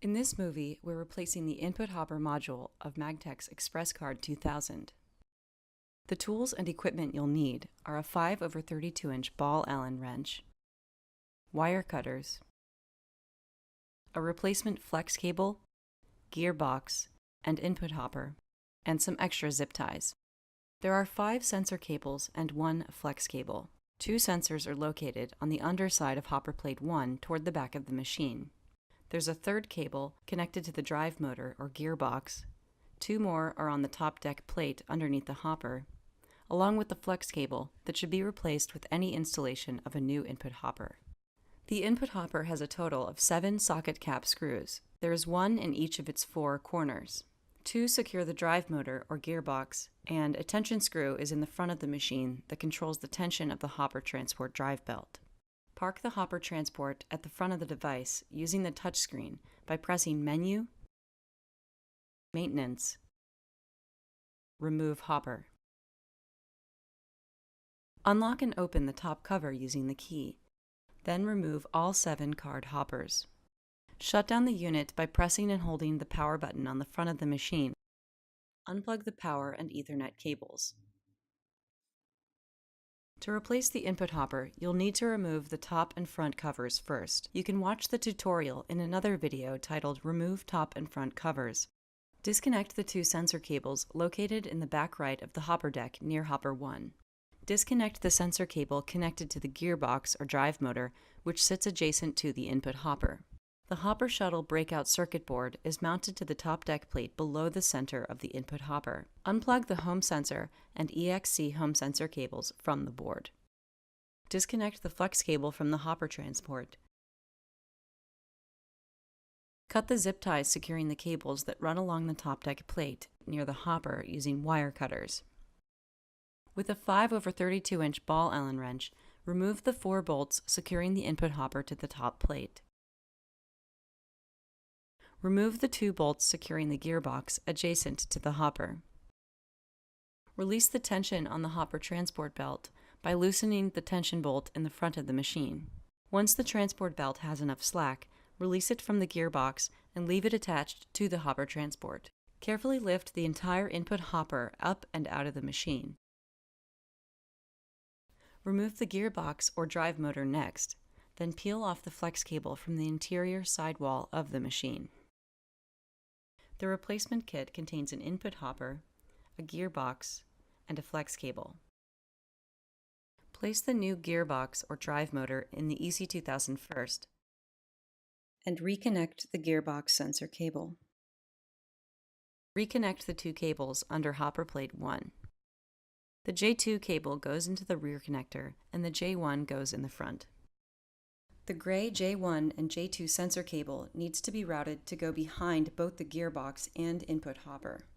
In this movie, we're replacing the input hopper module of MagTek's ExpressCard 2000. The tools and equipment you'll need are a 5/32-inch ball Allen wrench, wire cutters, a replacement flex cable, gearbox, and input hopper, and some extra zip ties. There are 5 sensor cables and 1 flex cable. 2 sensors are located on the underside of hopper plate 1 toward the back of the machine. There's a 3rd cable connected to the drive motor or gearbox. 2 more are on the top deck plate underneath the hopper, along with the flex cable that should be replaced with any installation of a new input hopper. The input hopper has a total of 7 socket cap screws. There is 1 in each of its 4 corners. 2 secure the drive motor or gearbox, and a tension screw is in the front of the machine that controls the tension of the hopper transport drive belt. Park the hopper transport at the front of the device using the touchscreen by pressing Menu, Maintenance, Remove Hopper. Unlock and open the top cover using the key. Then remove all 7 card hoppers. Shut down the unit by pressing and holding the power button on the front of the machine. Unplug the power and Ethernet cables. To replace the input hopper, you'll need to remove the top and front covers first. You can watch the tutorial in another video titled Remove Top and Front Covers. Disconnect the 2 sensor cables located in the back right of the hopper deck near hopper 1. Disconnect the sensor cable connected to the gearbox or drive motor, which sits adjacent to the input hopper. The hopper shuttle breakout circuit board is mounted to the top deck plate below the center of the input hopper. Unplug the home sensor and EXC home sensor cables from the board. Disconnect the flex cable from the hopper transport. Cut the zip ties securing the cables that run along the top deck plate near the hopper using wire cutters. With a 5/32-inch ball Allen wrench, remove the 4 bolts securing the input hopper to the top plate. Remove the 2 bolts securing the gearbox adjacent to the hopper. Release the tension on the hopper transport belt by loosening the tension bolt in the front of the machine. Once the transport belt has enough slack, release it from the gearbox and leave it attached to the hopper transport. Carefully lift the entire input hopper up and out of the machine. Remove the gearbox or drive motor next, then peel off the flex cable from the interior sidewall of the machine. The replacement kit contains an input hopper, a gearbox, and a flex cable. Place the new gearbox or drive motor in the EC2000 first, and reconnect the gearbox sensor cable. Reconnect the 2 cables under hopper plate 1. The J2 cable goes into the rear connector, and the J1 goes in the front. The gray J1 and J2 sensor cable needs to be routed to go behind both the gearbox and input hopper.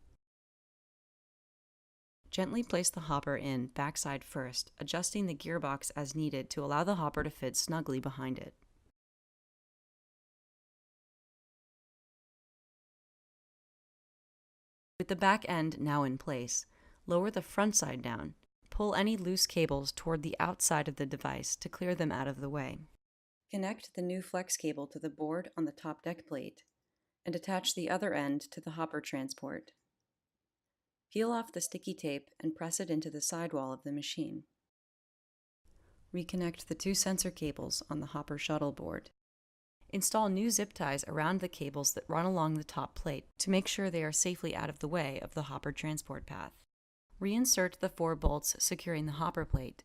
Gently place the hopper in backside first, adjusting the gearbox as needed to allow the hopper to fit snugly behind it. With the back end now in place, lower the front side down. Pull any loose cables toward the outside of the device to clear them out of the way. Connect the new flex cable to the board on the top deck plate and attach the other end to the hopper transport. Peel off the sticky tape and press it into the sidewall of the machine. Reconnect the 2 sensor cables on the hopper shuttle board. Install new zip ties around the cables that run along the top plate to make sure they are safely out of the way of the hopper transport path. Reinsert the 4 bolts securing the hopper plate.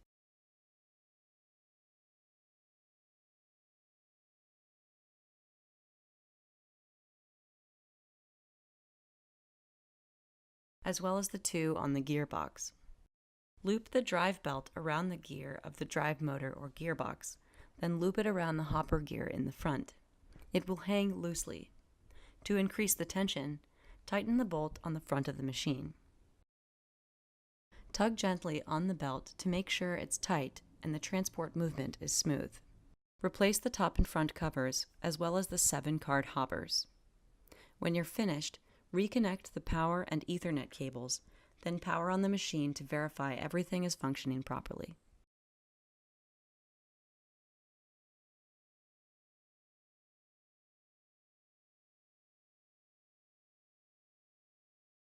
As well as the 2 on the gearbox. Loop the drive belt around the gear of the drive motor or gearbox, then loop it around the hopper gear in the front. It will hang loosely. To increase the tension, tighten the bolt on the front of the machine. Tug gently on the belt to make sure it's tight and the transport movement is smooth. Replace the top and front covers, as well as the 7 card hoppers. When you're finished, reconnect the power and Ethernet cables, then power on the machine to verify everything is functioning properly.